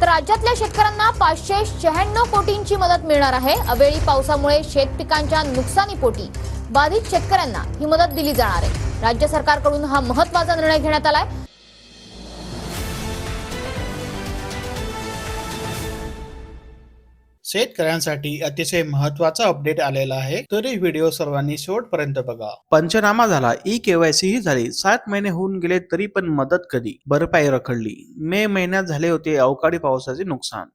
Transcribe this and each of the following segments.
तर राज्यातल्या शेतकऱ्यांना 596 कोटींची मदत मिळणार आहे। अवेळी पावसामुळे शेतपिकांच्या नुकसानीपोटी बाधित शेतकऱ्यांना ही मदत दिली जाणार आहे। राज्य सरकारकडून हा महत्त्वाचा निर्णय घेण्यात आलाय। शेतकऱ्यांसाठी अतिशय महत्त्वाचा अपडेट आलेला आहे, तरी व्हिडिओ सर्वांनी शेवटपर्यंत बघा। पंचनामा झाला, ई-केवायसी ही झाली, 7 महिने होऊन गेले तरी पण मदत कधी? भरपाई रखडली। मे महिन्यात झाले होते अवकाळी पावसाचे नुकसान।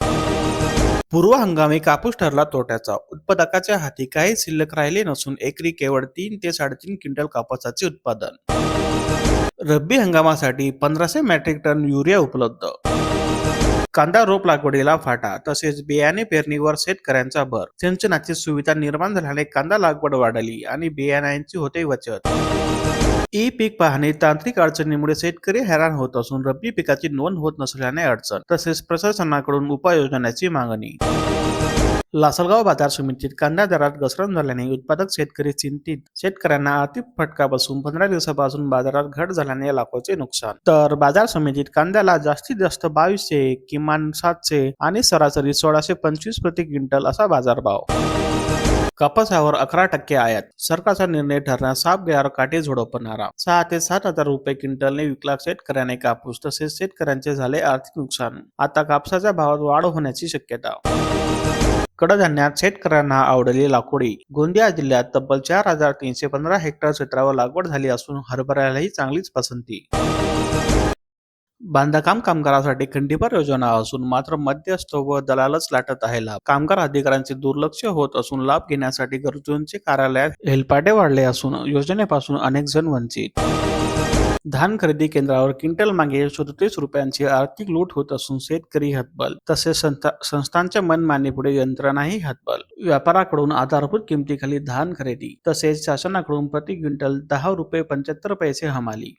पूर्व हंगामी कापूस ठरला तोट्याचा। उत्पादकाच्या हाती काही शिल्लक राहिले नसून एकरी केवळ 3 ते 3.5 क्विंटल कापसाचे उत्पादन। रब्बी हंगामासाठी 1500 मेट्रिक टन युरिया उपलब्ध। कांदा रोप लागवडीला फाटा, तसेच बियाणे पेरणीवर शेतकऱ्यांचा भर। सिंचनाची सुविधा निर्माण झाल्याने कांदा लागवड वाढली आणि बियाण्यांची होते बचत। ई पीक पाहणी तांत्रिक अडचणीमुळे शेतकरी हैराण होत असून रब्बी पिकाची नोंद होत नसल्याने अडचण, तसेच प्रशासनाकडून उपाययोजनाची मागणी। लासलगाव बाजार समितीत कांदा दरात घसरण झाल्याने उत्पादक शेतकरी चिंतित। शेतकऱ्यांना आर्थिक फटका बसून 15 दिवसापासून बाजारात घट झाल्याने लाखोचे नुकसान। तर बाजार समितीत कांद्याला जास्तीत जास्त 2200, किमान 700 आणि सरासरी 1625 प्रति क्विंटल असा बाजारभाव। कापसावर 11% आयात, सरकारचा निर्णय ठरण्यास साफ गैर काटे झोडपणारा। 6 ते 7 हजार रुपये क्विंटलने विकला शेतकऱ्याने कापूस, तसेच शेतकऱ्यांचे झाले आर्थिक नुकसान। आता कापसाच्या भावात वाढ होण्याची शक्यता। कडधान्यात शेतकऱ्यांना आवडली लाकोडी। गोंदिया जिल्ह्यात तब्बल 4315 हेक्टर क्षेत्रावर लागवड झाली असून हरभऱ्यालाही चांगलीच पसंती। बांधकाम कामगारांसाठी खंडीभर योजना असून मात्र मध्यस्थ व दलालच लाटत आहे लाभ। कामगार अधिकाऱ्यांचे दुर्लक्ष होत असून लाभ घेण्यासाठी गरजूंचे कार्यालयात हेलपाटे वाढले असून योजनेपासून अनेक जण वंचित। धान खरेदी केंद्रावर क्विंटल मागे 37 रुपयांची आर्थिक लूट होत असून शेतकरी हतबल, तसेच संस्थांच्या मनमानीपुढे यंत्रणाही हतबल। व्यापाऱ्याकडून आधारभूत किमतीखाली धान खरेदी, तसेच शासनाकडून प्रति क्विंटल 10 रुपये 75 पैसे हमाली।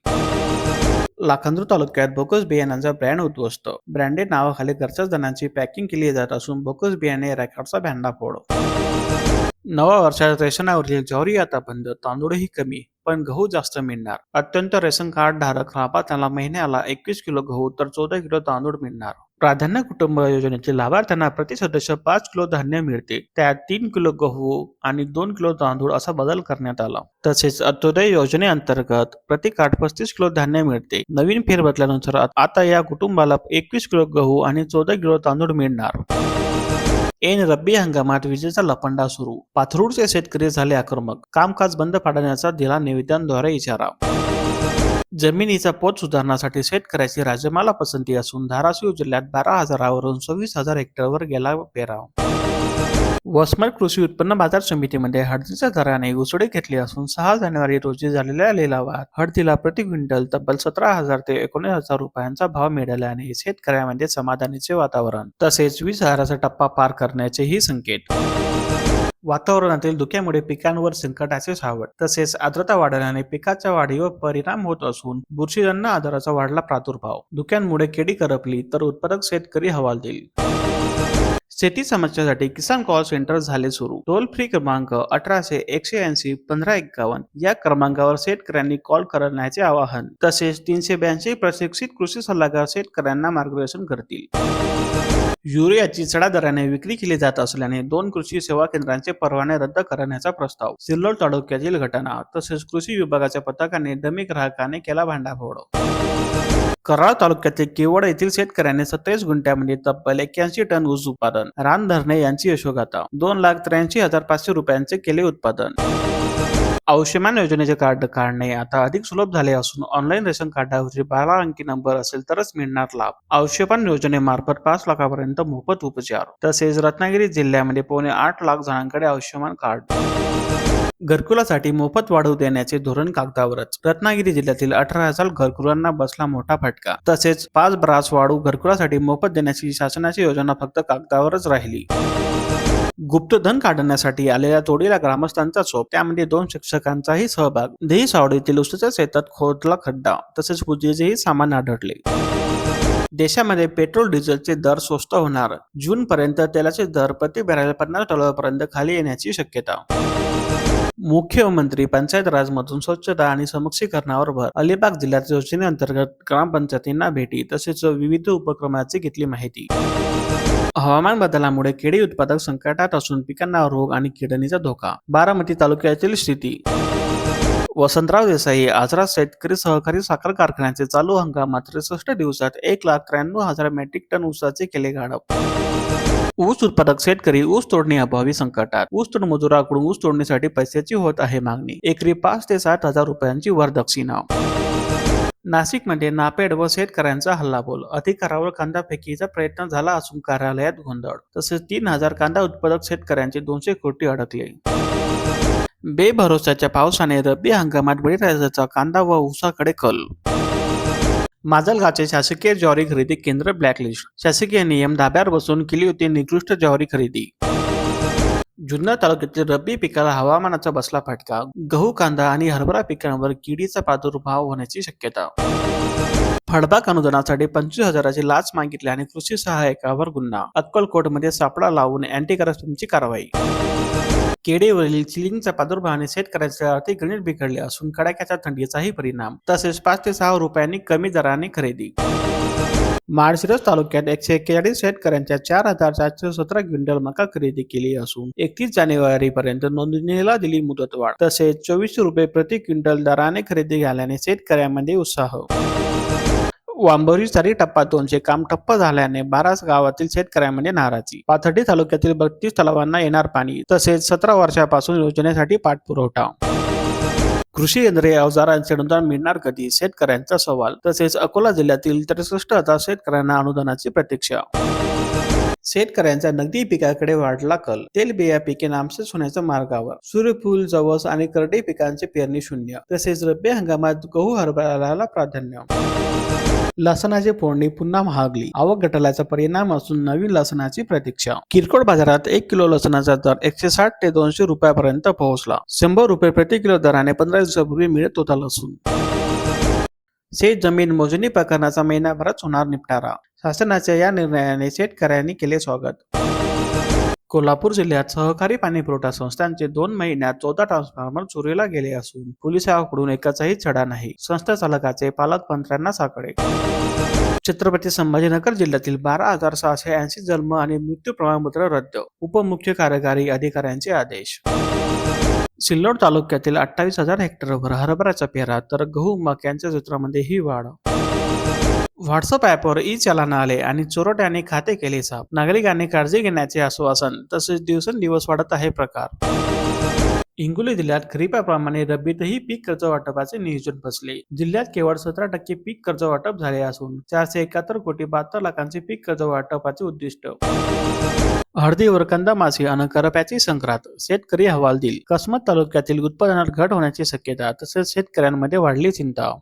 लाखांदूर तालुक्यात बोगस बियाण्यांचा ब्रँड उद्ध्वस्त। ब्रँडेड नावाखाली घरच्याच धान्याची पॅकिंग केली जात असून बोगस बियाणे रेकॉर्डचा भांडाफोड। नवा वर्षात रेशनावरील ज्वारी आता बंद, तांदूळही कमी, पण गहू जास्त मिळणार। अत्यंत रेशन कार्ड धारक लाभार्थ्यांना महिन्याला 21 किलो गहू तर 14 किलो तांदूळ मिळणार। प्राधान्य कुटुंब योजनेतील लाभार्थ्यांना प्रति सदस्य 5 किलो धान्य मिळते, त्यात 3 किलो गहू आणि 2 किलो तांदूळ असा बदल करण्यात आला। तसेच अंत्योदय योजनेअंतर्गत प्रति कार्ड 35 किलो धान्य मिळते। नवीन फेरबदलानुसार आता या कुटुंबाला 21 किलो गहू आणि 14 किलो तांदूळ मिळणार। ऐन रब्बी हंगामात विजेचा लपंडा सुरू, पाथरूडचे शेतकरी झाले आक्रमक। कामकाज बंद पाडण्याचा दिला निवेदनाद्वारे इशारा। जमिनीचा पोत सुधारण्यासाठी शेतकऱ्याची राज्यमाला पसंती असून धाराशिव जिल्ह्यात 12,000 वरून 26,000 हेक्टरवर गेला पेराव। वसमत कृषी उत्पन्न बाजार समितीमध्ये हळदीच्या दराने उसळी घेतली असून 6 जानेवारी रोजी झालेल्या लिलावात हळदीला प्रति क्विंटल तब्बल 17,000 ते 19,000 रुपयांचा भाव मिळाल्याने शेतकऱ्यांमध्ये समाधानाचे वातावरण, तसेच 20,000चा टप्पा पार करण्याचेही संकेत। वातावरणातील धुक्यामुळे पिकांवर संकटाचे सावट, तसेच आर्द्रता वाढल्याने पिकाच्या वाढीवर परिणाम होत असून बुरशीजन्य आजाराचा वाढला प्रादुर्भाव। धुक्यांमुळे केळी करपली तर उत्पादक शेतकरी हवालदिल। शेती समस्यासाठी किसान कॉल सेंटर झाले सुरू। टोल फ्री क्रमांक 1800 180 1551 या क्रमांकावर शेतकऱ्यांनी कॉल करण्याचे आवाहन, तसेच 382 प्रशिक्षित कृषी सल्लागार शेतकऱ्यांना मार्गदर्शन करतील। युरियाची चढ्या दराने विक्री केली जात असल्याने 2 कृषी सेवा केंद्रांचे परवाने रद्द करण्याचा प्रस्ताव। सिल्लोड तालुक्यातील घटना, तसेच कृषी विभागाच्या पथकाने डमी ग्राहकाने केला भांडाफोड। कराड तालुक्यातील केवड येथील शेतकऱ्यांनी 27 गुंठ्यामध्ये तब्बल 81 टन ऊस उत्पादन। रान धरणे यांची यशोगाथा, 2,83,500 रुपयांचे केले उत्पादन। आयुष्यमान योजनेचे कार्ड काढणे आता अधिक सुलभ झाले असून ऑनलाईन रेशन कार्डावरची 12 अंकी नंबर असेल तरच मिळणार लाभ। आयुष्यमान योजनेमार्फत 5 लाखापर्यंत मोफत उपचार, तसेच रत्नागिरी जिल्ह्यामध्ये 8.25 लाख जणांकडे आयुष्यमान कार्ड। घरकुलासाठी मोफत वाढवू देण्याचे धोरण कागदावरच, रत्नागिरी जिल्ह्यातील 18,000 घरकुलांना बसला मोठा फटका। तसेच 5 ब्रास वाढू घरकुलासाठी मोफत देण्याची शासनाची योजना फक्त कागदावरच राहिली। गुप्तधन काढण्यासाठी आलेल्या तोडीला ग्रामस्थांचा चोप, त्यामध्ये 2 शिक्षकांचाही सहभाग। देही सावडीतील उसाच्या शेतात खोदला खड्डा, तसेच पूजेचेही सामान आढळले। देशामध्ये पेट्रोल डिझेलचे दर स्वस्त होणार, जून पर्यंत तेलाचे दर प्रति बॅरल $50 पर्यंत खाली येण्याची शक्यता। मुख्यमंत्री पंचायत राजमधून स्वच्छता आणि समक्षीकरणावर भर. अलिबाग जिल्ह्यात योजनेअंतर्गत ग्रामपंचायतींना भेटी तसेच विविध उपक्रमाची घेतली माहिती. हवामान बदलामुळे केळी उत्पादक संकटात असून पिकांना रोग आणि किडनीचा धोका. बारामती तालुक्यातील स्थिती. वसंतराव देसाई आजरा शेतकरी सहकारी साखर कारखान्याचे चालू हंगामात 63 दिवसात 1,93,000 मेट्रिक टन ऊसाचे केले गाळप. ऊस उत्पादक शेतकरी ऊस तोडणी अभावी संकटात. ऊस तोड मजुराकडून ऊस तोडणीसाठी पैशाची होत आहे मागणी. एकरी 5 ते 7,000 रुपयांची वरदक्षिणा. नाशिकमध्ये नापेड व शेतकऱ्यांचा हल्लाबोल. अधिकारावर कांदा फेकीचा प्रयत्न झाला असून कार्यालयात गोंधळ. तसेच 3,000 कांदा उत्पादक शेतकऱ्यांचे 200 कोटी अडकले. बेभरोशाच्या पावसाने रब्बी हंगामात बळीराजाचा कांदा व ऊसाकडे कल. माजलगावचे शासकीय ज्वारी खरेदी केंद्र ब्लॅकलिस्ट. शासकीय नियम धाब्यावर बसून केली होती निकृष्ट ज्वारी खरेदी. जुन्नर तालुक्यातील रब्बी पिकाला हवामानाचा बसला फटका. गहू, कांदा आणि हरभरा पिकांवर किडीचा प्रादुर्भाव होण्याची शक्यता. फळबाग अनुदानासाठी 25,000ची लाच मागितल्याने कृषी सहाय्यकावर गुन्हा. अक्कलकोटमध्ये सापळा लावून अँटी करप्शनची कारवाई. केळीवरील चिलिंगच्या प्रादुर्भावाने शेतकऱ्याचे आर्थिक गणित बिघडले असून कडाक्याच्या थंडीचाही परिणाम. तसेच 5 ते 6 रुपयांनी कमी दराने खरेदी. माळशिरस तालुक्यात 141 शेतकऱ्यांच्या 4,417 क्विंटल मका खरेदी केली असून 31 जानेवारीपर्यंत नोंदणीला दिली मुदतवाढ. तसेच 24 रुपये प्रति क्विंटल दराने खरेदी झाल्याने शेतकऱ्यांमध्ये उत्साह. वांबोरी चारी टप्पा 2चे काम ठप्प झाल्याने 12 गावातील शेतकऱ्यांमध्ये नाराजी. पाथर्डी तालुक्यातील 32 तलावांना येणार पाणी. तसेच 17 वर्षापासून योजनेसाठी पाठपुरवठा. कृषी यंत्रे अवजारांचे अनुदान मिळणार कधी? शेतकऱ्यांचा सवाल. तसेच अकोला जिल्ह्यातील 63,000 शेतकऱ्यांना अनुदानाची प्रतीक्षा. शेतकऱ्यांच्या नगदी पिकाकडे वाढला कल. तेलबिया पिके नामशेष होण्याच्या मार्गावर. सूर्यफूल, जवस आणि करडई पिकांचे पेरणी शून्य. तसेच रब्बी हंगामात गहू, हरभऱ्याला प्राधान्य. लसणाची फोडणी पुन्हा महागली. आवक घटल्याचा परिणाम असून नवीन लसणाची प्रतीक्षा. किरकोळ बाजारात 1 किलो लसणाचा दर 160 ते 200 रुपयापर्यंत पोहोचला. 100 रुपये प्रति किलो दराने 15 दिवसापूर्वी मिळत होता लसूण. शेत जमीन मोजणी प्रकरणाचा महिनाभरात होणार निपटारा. शासनाच्या या निर्णयाने शेतकऱ्यांनी केले स्वागत. कोल्हापूर जिल्ह्यात सहकारी पाणी पुरवठा संस्थांचे 2 महिन्यात 14 ट्रान्सफॉर्मर चोरीला गेले असून पोलिसांकडून एकाचाही छडा नाही. संस्था चालकाचे पालकमंत्र्यांना साकडे. छत्रपती संभाजीनगर जिल्ह्यातील 12,680 जन्म आणि मृत्यू प्रमाणपत्र रद्द. उपमुख्य कार्यकारी अधिकाऱ्यांचे आदेश. सिल्लोड तालुक्यातील 28,000 हेक्टरवर हरभऱ्याचा पेरा तर गहू, मक्यांच्या क्षेत्रामध्ये ही वाढ. व्हॉट्सअप ॲपवर ई चालान आले आणि चोरट्यांनी खाते केले साफ. नागरिकांनी काळजी घेण्याचे आश्वासन. तसेच दिवसेंदिवस वाढत आहे प्रकार. हिंगोली जिल्ह्यात खरीपाप्रमाणे रब्बीतही पीक कर्ज वाटपाचे नियोजन बसले. जिल्ह्यात केवळ 17% पीक कर्ज वाटप झाले असून 471 कोटी 72 लाखांचे पीक कर्ज वाटपाचे उद्दिष्ट. हळदीवर कंदमासी अन करप्याची संक्रांत. शेतकरी हवालदिल. कसमत तालुक्यातील उत्पादनात घट होण्याची शक्यता. तसेच शेतकऱ्यांमध्ये वाढली चिंता.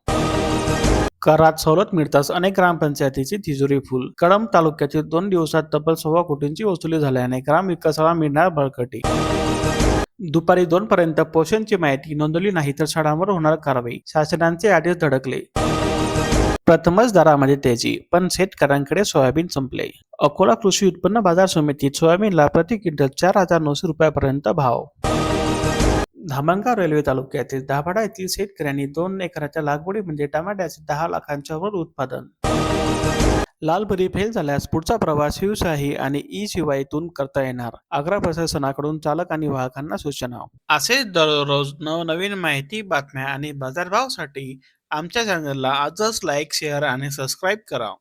करात सवलत मिळताच अनेक ग्रामपंचायतीची तिजोरी फुल. कळंब तालुक्यातील 2 दिवसात तब्बल 1.25 कोटींची वसुली झाल्याने ग्रामविकासाला मिळणार बळकटी. दुपारी 2 पर्यंत पोषणची माहिती नोंदवली नाही तर शाळांवर होणार कारवाई. शासनाचे आदेश धडकले. प्रथमच दरामध्ये तेजी, पण शेतकऱ्यांकडे सोयाबीन संपले. अकोला कृषी उत्पन्न बाजार समितीत सोयाबीनला प्रति क्विंटल 4,900 रुपयापर्यंत भाव. धामणगाव रेल्वे तालुक्यातील दाभाडा येथील शेतकऱ्यांनी 2 एकराच्या लागवडीमध्ये टमाट्याचे 10 लाखांच्या वर उत्पादन. लालपरी फेल झाल्यास पुढचा प्रवास शिवशाही आणि ई शिवाईतून करता येणार. आग्रा प्रशासनाकडून चालक आणि वाहकांना सूचना. असेच दररोज नवनवीन माहिती, बातम्या आणि बाजारभावासाठी आमच्या चॅनलला आजच लाईक, शेअर आणि सबस्क्राईब करा.